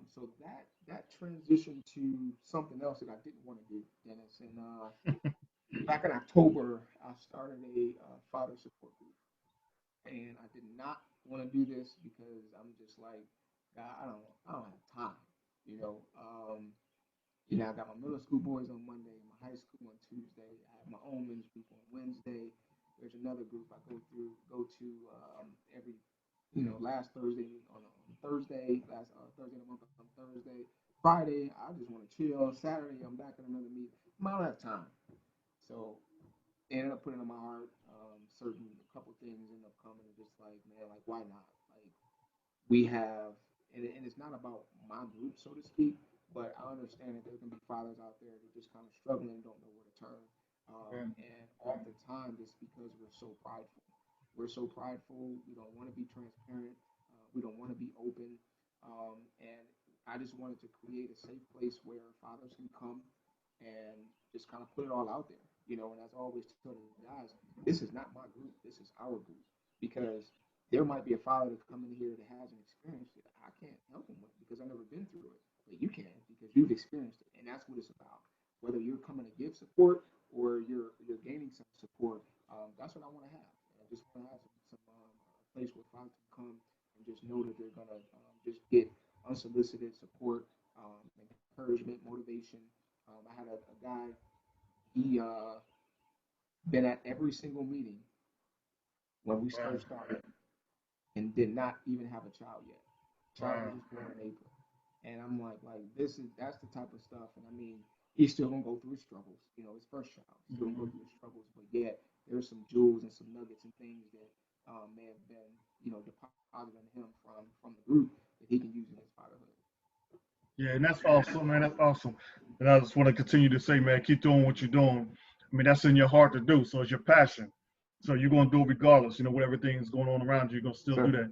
So that transition to something else that I didn't want to do, Dennis. And back in October, I started a father support group, and I did not want to do this because I'm just like, God, I don't have time, you know. You know, I got my middle school boys on Monday, my high school on Tuesday. I have my own men's group on Wednesday. There's another group I go to every, last Thursday on Thursday, last Thursday of the month on Thursday. Friday, I just want to chill. Saturday, I'm back in another meeting. I don't have time. So ended up putting on my heart certain a couple things ended up coming and just like, man, like why not? Like we have, and it's not about my group, so to speak, but I understand that there can be fathers out there that just kind of struggling and don't know where to turn. And oftentimes it's because we're so prideful. We're so prideful. We don't want to be transparent. We don't want to be open. And I just wanted to create a safe place where fathers can come and just kind of put it all out there. And as I always tell the guys, this is not my group. This is our group because there might be a father that come in here that has an experience that I can't help him with because I've never been through it. But you can because you've experienced it, and that's what it's about. Whether you're coming to give support or you're gaining some support, that's what I want to have. And I just want to have some a place where fathers can come and just know that they're gonna just get unsolicited support, encouragement, motivation. I had a guy. He been at every single meeting when we Right. first started and did not even have a child yet. Child was Wow. just born in April. And I'm like that's the type of stuff. And I mean, he's still gonna go through his struggles. His first child, he's still gonna go Mhm. through his struggles. But yet, there's some jewels and some nuggets and things that may have been, deposited on him from the group that he can use in his fatherhood. Yeah, and that's awesome, man. That's awesome. And I just want to continue to say, man, keep doing what you're doing. I mean, that's in your heart to do. So it's your passion. So you're going to do it regardless. Whatever thing's going on around you, you're going to still do Sir.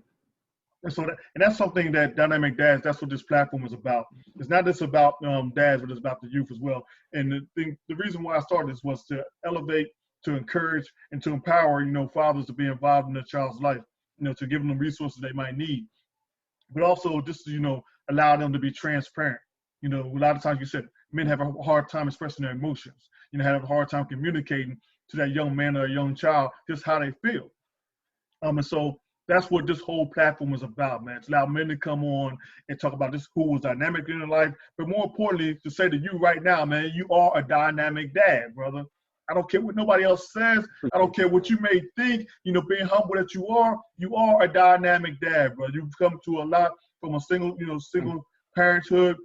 that. And that's something that Dynamic Dads, that's what this platform is about. It's not just about dads, but it's about the youth as well. And the reason why I started this was to elevate, to encourage, and to empower, fathers to be involved in their child's life, to give them the resources they might need, but also just to, allow them to be transparent. A lot of times you said men have a hard time expressing their emotions, have a hard time communicating to that young man or a young child just how they feel. And so that's what this whole platform is about, man. It's allow men to come on and talk about this who was dynamic in their life, but more importantly, to say to you right now, man, you are a dynamic dad, brother. I don't care what nobody else says. I don't Appreciate care that, what brother. you may think, being humble that you are a dynamic dad, brother. You've come to a lot from a single parenthood,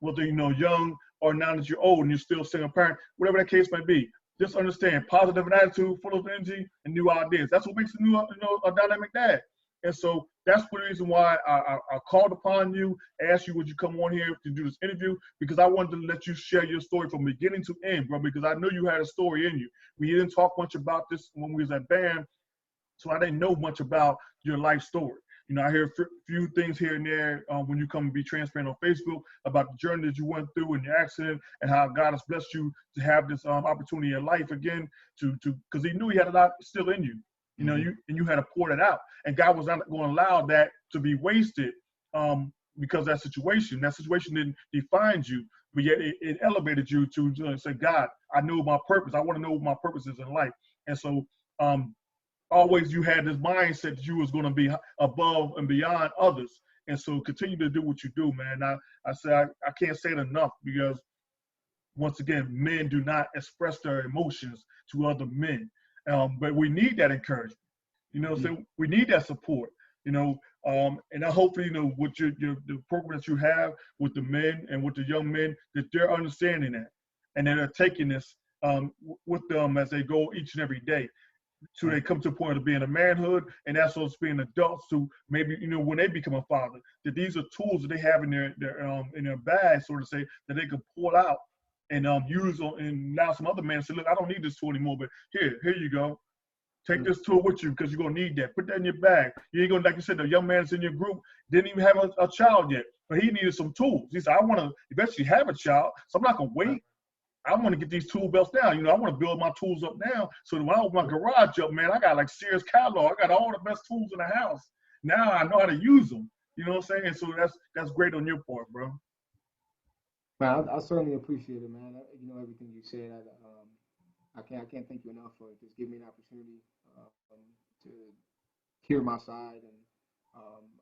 whether young or now that you're old and you're still single parent, whatever that case may be. Just understand positive attitude, full of energy, and new ideas. That's what makes a dynamic dad. And so that's the reason why I called upon you, asked you would you come on here to do this interview, because I wanted to let you share your story from beginning to end, bro, because I knew you had a story in you. We didn't talk much about this when we was at band, so I didn't know much about your life story. I hear a few things here and there when you come and be transparent on Facebook about the journey that you went through and your accident and how God has blessed you to have this opportunity in life again because He knew He had a lot still in you. Mm-hmm. You had to pour it out, and God was not going to allow that to be wasted because that situation. That situation didn't define you, but yet it elevated you to say, God, I know my purpose. I want to know what my purpose is in life, and so. Um, Always you had this mindset that you was going to be above and beyond others, and so continue to do what you do, man. I say I can't say it enough because once again, men do not express their emotions to other men, but we need that encouragement. Mm-hmm. So we need that support. And I hopefully with your the program that you have with the men and with the young men that they're understanding that, and that they're taking this with them as they go each and every day till Right. they come to a point of being a manhood, and that's also being adults to maybe when they become a father, that these are tools that they have in their bag, so to say, that they can pull out and use on. And now some other man say, look, I don't need this tool anymore, but here you go. Take this tool with you because you're gonna need that. Put that in your bag. You ain't gonna, like you said, the young man that's in your group didn't even have a child yet, but he needed some tools. He said, I want to eventually have a child, so I'm not gonna Right. wait. I want to get these tool belts down. I want to build my tools up now so that when I open my garage up, man, I got like Sears catalog. I got all the best tools in the house. Now I know how to use them. You know what I'm saying? So that's great on your part, bro. Man, I certainly appreciate it, man. Everything you said. I can't thank you enough for just giving me an opportunity to hear my side, and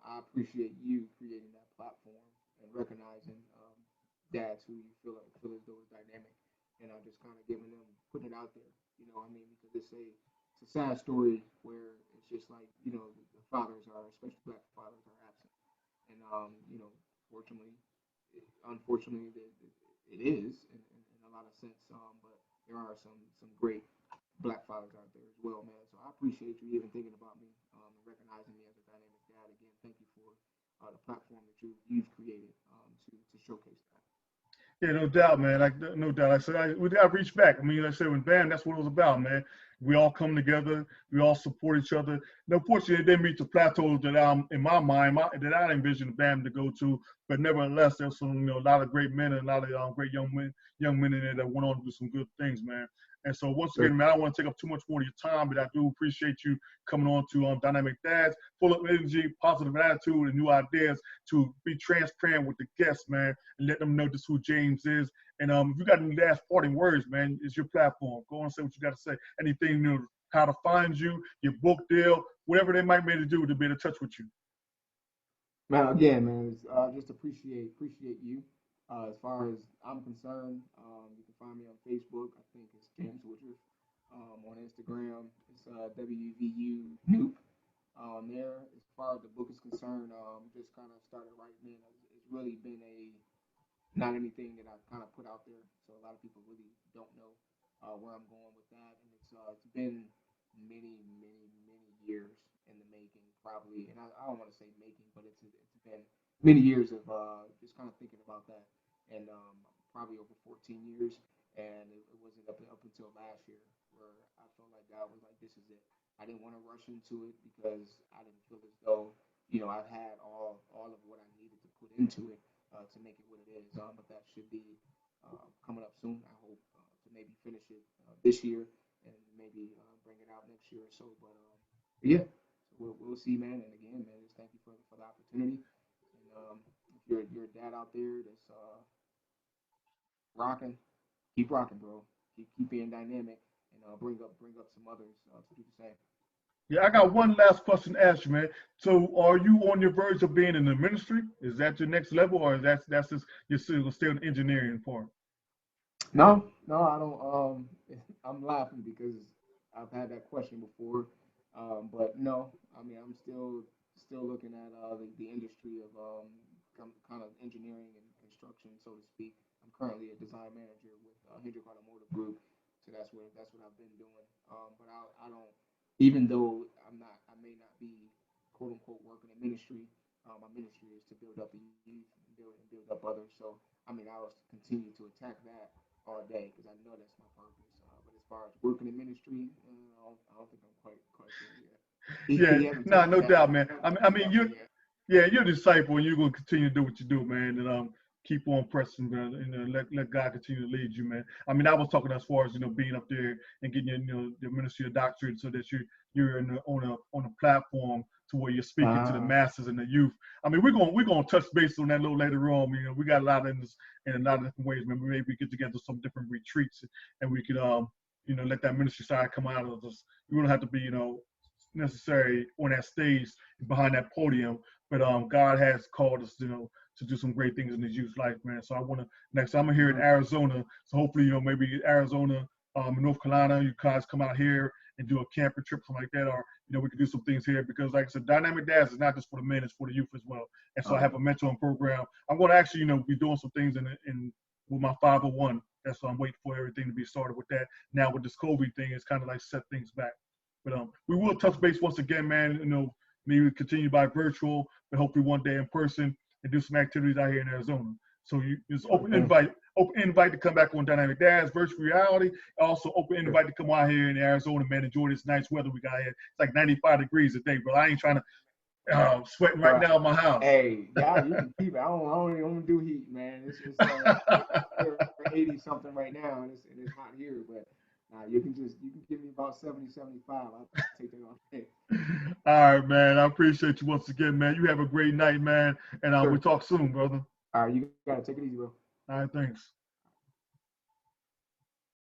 I appreciate you creating that platform and recognizing dads who you feel as though is dynamic, and just kind of putting it out there. You know, I mean, because it's a sad story where it's just like, you know, the fathers are, especially black fathers, are absent, and you know, fortunately, unfortunately, it is in a lot of sense. But there are some great black fathers out there as well, man. So I appreciate you even thinking about me and recognizing me as a dynamic dad. Again, thank you for the platform that you've created to showcase that. Yeah, no doubt, man. Like no doubt. Like I said, we got to reach back. I mean, like I said, when BAM, that's what it was about, man. We all come together. We all support each other. Now, unfortunately, it didn't reach the plateau that in my mind, that I envisioned BAM to go to. But nevertheless, there's some, you know, a lot of great men and a lot of great young men in there that went on to do some good things, man. And so once again, man, I don't want to take up too much more of your time, but I do appreciate you coming on to Dynamic Dads, full of energy, positive attitude, and new ideas to be transparent with the guests, man, and let them know just who James is. And if you got any last parting words, man, it's your platform. Go on and say what you got to say. Anything, you know, how to find you, your book deal, whatever they might be able to do to be in touch with you. Man, again, man, it's, just appreciate you. As far as I'm concerned, you can find me on Facebook. I think it's James Woodruff. On Instagram, it's WVU Noop. There, as far as the book is concerned, just kind of started writing in. It's really been not anything that I kind of put out there, so a lot of people really don't know where I'm going with that, and it's been many years in the making, probably, and I don't want to say making, but it's been many years of just kind of thinking about that, and probably over 14 years, and it wasn't up until last year where I felt like God was like, this is it. I didn't want to rush into it because I didn't feel as though, you know, I've had all of what I needed to put into it to make it what it is. But that should be coming up soon. I hope to maybe finish it this year and maybe bring it out next year or so. But yeah, so we'll see, man. And again, man, just thank you for the opportunity. And if you're a dad out there that's rocking, keep rocking, bro. Keep being dynamic, and bring up some others to do the same. Yeah, I got one last question to ask you, man. So, are you on your verge of being in the ministry? Is that your next level, or is that's just you're still in engineering part? No, I don't. I'm laughing because I've had that question before. But no, I mean, I'm still looking at the industry of kind of engineering and construction, so to speak. I'm currently a design manager with Hendrick Automotive Group, so that's what I've been doing. But I don't, even though I may not be quote unquote working in ministry. My ministry is to build up the youth and build up others. So I mean, I will continue to attack that all day because I know that's my purpose. But as far as working in ministry, I don't think I'm quite there yet. Yeah, He hasn't no, told me no that. doubt, man. He hasn't I told me mean, that one you, yet. yeah, you're a disciple, and you're gonna continue to do what you do, man, and keep on pressing, man, and let God continue to lead you, man. I mean, I was talking as far as being up there and getting your ministry of doctorate, so that you're on a platform to where you're speaking to the Uh, masses and the youth. I mean, we're gonna touch base on that a little later on. We got a lot in this in a lot of different ways, man. Maybe we get together some different retreats, and we could let that ministry side come out of us. You don't have to be necessary on that stage behind that podium, but God has called us, to do some great things in his youth life, man. So I want to next time I'm here in mhm. Arizona. So hopefully, maybe Arizona, North Carolina, you guys come out here and do a camping trip, something like that, or we could do some things here because, like I said, Dynamic Dads is not just for the men; it's for the youth as well. And so I Oh have a mentoring program. I'm going to actually, be doing some things in with my 501. That's why I'm waiting for everything to be started with that. Now with this COVID thing, it's kind of like set things back. But we will touch base once again, man. Maybe continue by virtual, but hopefully one day in person and do some activities out here in Arizona. So it's sure thing. open invite to come back on Dynamic Dads, virtual reality. Also open Sure. invite to come out here in Arizona, man. Enjoy this nice weather we got here. It's like 95 degrees a day, but I ain't trying to sweating right Bruh. now in my house. Hey, yeah, you can keep it. I don't do heat, man. We're 80 something right now, and it's hot here. But you can give me about 70, 75. I'll take that all day. All right, man. I appreciate you once again, man. You have a great night, man. And we'll Sure. talk soon, brother. All right, you gotta take it easy, bro. All right, thanks.